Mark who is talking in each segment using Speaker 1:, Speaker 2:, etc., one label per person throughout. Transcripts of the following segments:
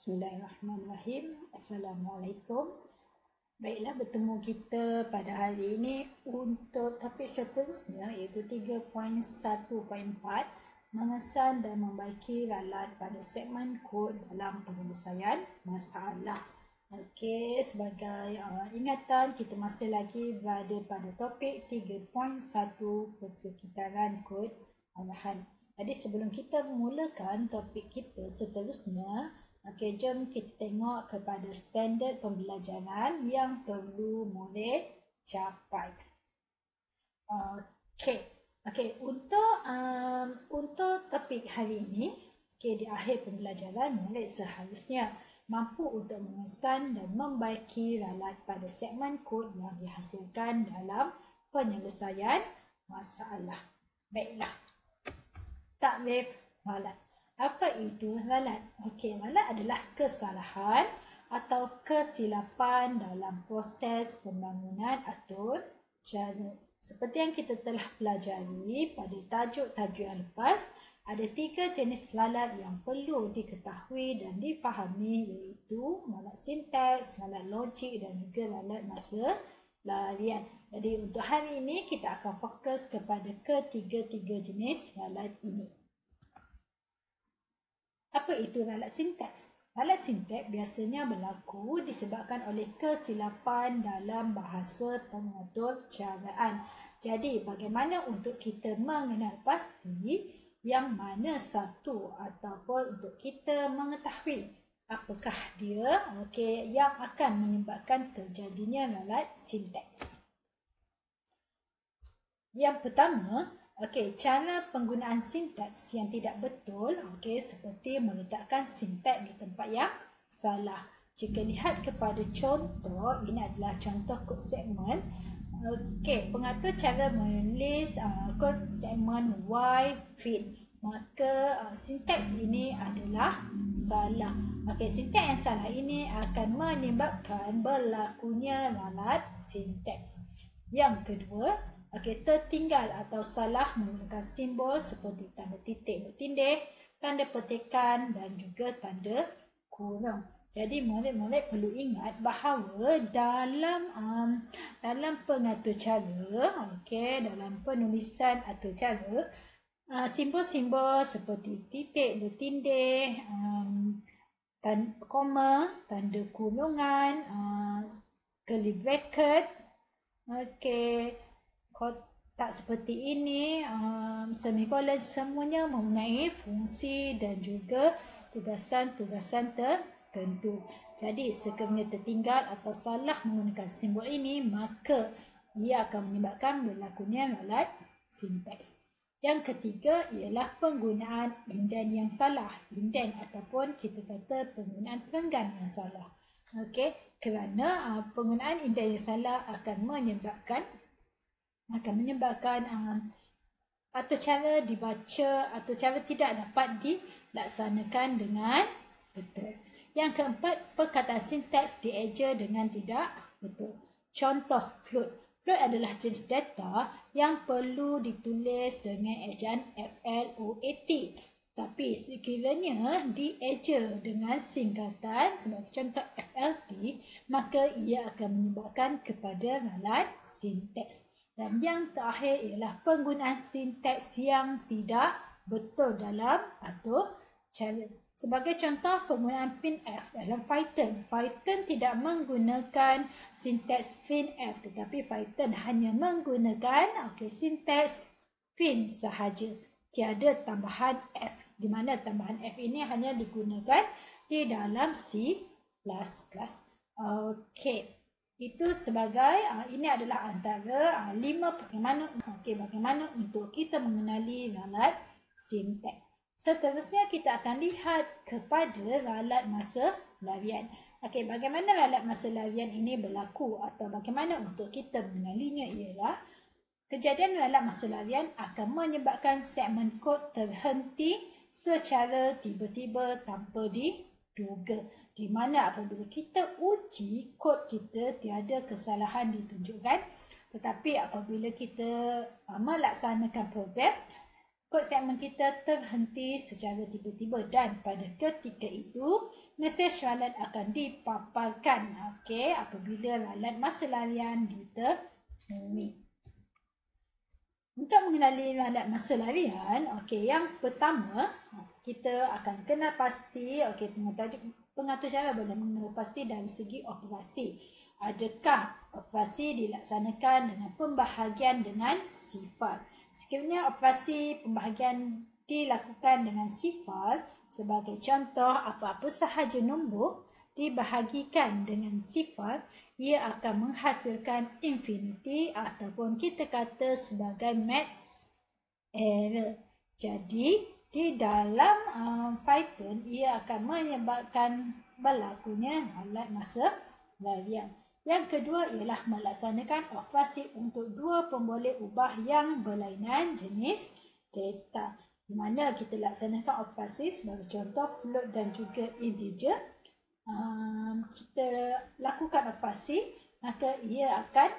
Speaker 1: Bismillahirrahmanirrahim. Assalamualaikum. Baiklah, bertemu kita pada hari ini untuk topik seterusnya iaitu 3.1.4 mengesan dan membaiki ralat pada segmen kod dalam penyelesaian masalah. Okey, sebagai ingatan, kita masih lagi berada pada topik 3.1 persekitaran kod arahan. Jadi sebelum kita memulakan topik kita seterusnya, okey, jom kita tengok kepada standard pembelajaran yang perlu murid capai. Okey, untuk topik hari ini, di akhir pembelajaran murid seharusnya mampu untuk mengesan dan membaiki ralat pada segmen kod yang dihasilkan dalam penyelesaian masalah. Baiklah. Takrif ralat. Apa itu ralat? Okey, ralat adalah kesalahan atau kesilapan dalam proses pembangunan atur cara. Seperti yang kita telah pelajari pada tajuk-tajuk yang lepas, ada 3 jenis ralat yang perlu diketahui dan difahami, iaitu ralat sintaks, ralat logik dan juga ralat masa larian. Jadi untuk hari ini kita akan fokus kepada ketiga-tiga jenis ralat ini. Apa itu ralat sintaks? Ralat sintaks biasanya berlaku disebabkan oleh kesilapan dalam bahasa pengatur caraan. Jadi bagaimana untuk kita mengenal pasti yang mana satu ataupun untuk kita mengetahui apakah dia yang akan menyebabkan terjadinya ralat sintaks. Yang pertama, cara penggunaan sintaks yang tidak betul, seperti meletakkan sintaks di tempat yang salah. Jika lihat kepada contoh, ini adalah contoh kod segmen. Pengatur cara menulis kod segmen Y fit. Maka sintaks ini adalah salah. Sintaks yang salah ini akan menyebabkan berlakunya ralat sintaks. Yang kedua, tertinggal atau salah menggunakan simbol seperti tanda titik bertindih, tanda petikan dan juga tanda kurung. Jadi murid-murid perlu ingat bahawa dalam pengatur cara, dalam penulisan atur cara, simbol-simbol seperti titik bertindih, koma, tanda kurungan, curly bracket, kotak seperti ini, semikolon, semuanya mempunyai fungsi dan juga tugasan-tugasan tertentu. Jadi sekiranya tertinggal atau salah menggunakan simbol ini, maka ia akan menyebabkan berlakunya ralat sintaks. Yang ketiga ialah penggunaan indent yang salah. Indent ataupun kita kata penggunaan perenggan yang salah. Kerana penggunaan indent yang salah akan menyebabkan atur cara dibaca atau cara tidak dapat dilaksanakan dengan betul. Yang keempat, perkataan sintaks dieja dengan tidak betul. Contoh float. Float adalah jenis data yang perlu ditulis dengan ejaan FLOAT. Tapi sekiranya dieja dengan singkatan sebagai contoh FLT, maka ia akan menyebabkan kepada ralat sintaks. Dan yang terakhir ialah penggunaan sintaks yang tidak betul dalam atur cara. Sebagai contoh, penggunaan FINF dalam Python. Python tidak menggunakan sintaks FINF, tetapi Python hanya menggunakan sintaks FIN sahaja. Tiada tambahan F, di mana tambahan F ini hanya digunakan di dalam C++. Itu sebagai, ini adalah antara 5 bagaimana untuk kita mengenali ralat sintaks. Seterusnya kita akan lihat kepada ralat masa larian. Bagaimana ralat masa larian ini berlaku atau bagaimana untuk kita mengenalinya ialah kejadian ralat masa larian akan menyebabkan segmen kod terhenti secara tiba-tiba tanpa diduga. Di mana apabila kita uji kod kita tiada kesalahan ditunjukkan, tetapi apabila kita melaksanakan program kod segmen kita terhenti secara tiba-tiba dan pada ketika itu mesej ralat akan dipaparkan apabila ralat masa larian ditemui. Untuk mengenali ralat masa larian, yang pertama kita akan kenal pasti pengatur cara boleh mengenal pasti dari segi operasi. Adakah operasi dilaksanakan dengan pembahagian dengan sifar? Sekiranya operasi pembahagian dilakukan dengan sifar, sebagai contoh apa-apa sahaja nombor dibahagikan dengan sifar, ia akan menghasilkan infinity ataupun kita kata sebagai maths error. Jadi, di dalam Python, ia akan menyebabkan berlakunya ralat masa larian. Yang kedua ialah melaksanakan operasi untuk dua pemboleh ubah yang berlainan jenis data. Di mana kita laksanakan operasi sebagai contoh float dan juga integer. Kita lakukan operasi, maka ia akan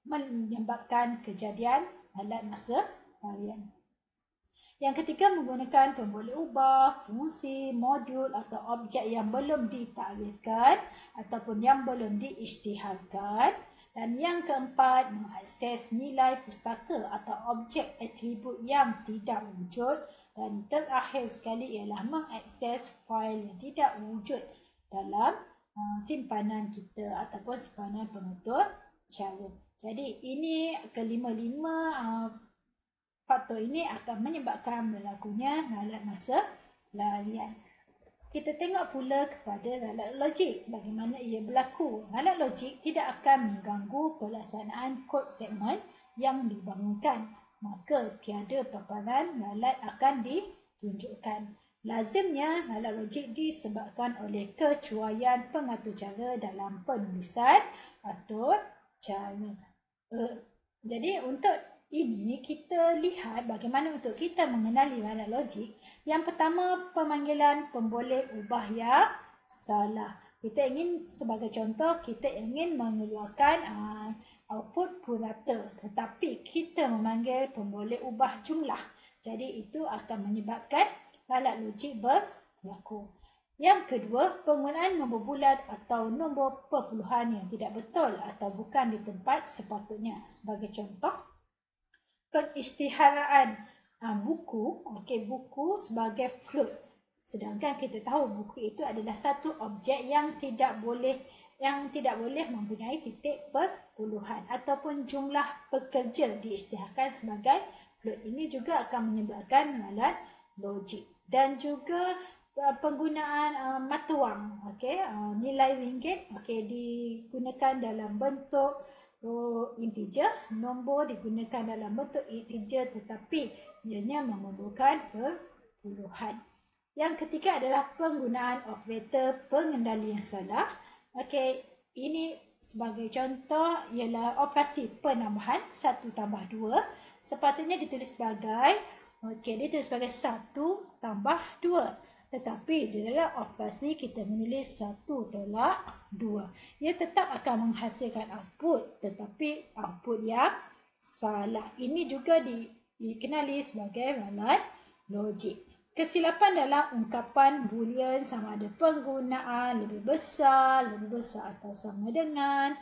Speaker 1: menyebabkan kejadian ralat masa larian. Yang ketiga, menggunakan pemboleh ubah, fungsi, modul atau objek yang belum ditarifkan ataupun yang belum diisytiharkan. Dan yang keempat, mengakses nilai pustaka atau objek atribut yang tidak wujud. Dan terakhir sekali ialah mengakses fail yang tidak wujud dalam simpanan kita ataupun simpanan penutur cara. Jadi ini kelima-lima faktor ini akan menyebabkan berlakunya ralat masa larian. Kita tengok pula kepada ralat logik. Bagaimana ia berlaku? Ralat logik tidak akan mengganggu pelaksanaan kod segmen yang dibangunkan. Maka tiada paparan ralat akan ditunjukkan. Lazimnya ralat logik disebabkan oleh kecuaian pengatur cara dalam penulisan atur cara. Jadi untuk ini kita lihat bagaimana untuk kita mengenali ralat logik. Yang pertama, pemanggilan pemboleh ubah yang salah. Kita ingin sebagai contoh, kita ingin mengeluarkan output purata. Tetapi kita memanggil pemboleh ubah jumlah. Jadi itu akan menyebabkan ralat logik berlaku. Yang kedua, penggunaan nombor bulat atau nombor perpuluhan yang tidak betul atau bukan di tempat sepatutnya. Sebagai contoh, pengisytiharaan buku sebagai float. Sedangkan kita tahu buku itu adalah satu objek yang tidak boleh mempunyai titik perpuluhan ataupun jumlah pekerja diisytiharkan sebagai float. Ini juga akan menyebabkan ralat logik. Dan juga penggunaan mata wang, nilai ringgit digunakan dalam bentuk integer, nombor digunakan dalam bentuk integer tetapi ianya memerlukan perpuluhan. Yang ketiga adalah penggunaan operator pengendali yang salah. Ini sebagai contoh ialah operasi penambahan 1 tambah 2 sepatutnya ditulis sebagai 1 tambah 2. Tetapi di dalam operasi kita menulis 1 tolak 2. Ia tetap akan menghasilkan output tetapi output yang salah. Ini juga dikenali sebagai ralat logik. Kesilapan dalam ungkapan boolean sama ada penggunaan lebih besar atau sama dengan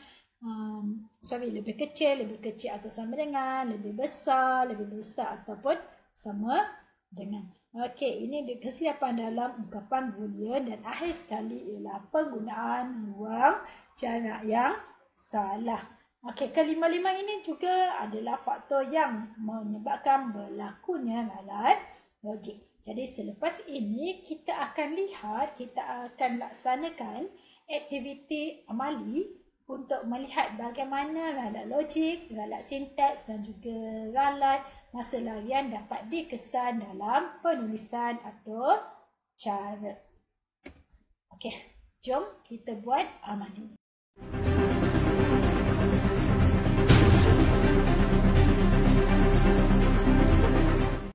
Speaker 1: lebih kecil atau sama dengan, lebih besar ataupun sama dengan. Ini kesilapan dalam ungkapan boolean dan akhir sekali ialah penggunaan ruang jarak yang salah. Kelima-lima ini juga adalah faktor yang menyebabkan berlakunya ralat logik. Jadi selepas ini kita akan laksanakan aktiviti amali untuk melihat bagaimana ralat logik, ralat sintaks dan juga ralat masa larian dapat dikesan dalam penulisan atur cara. Jom kita buat amali.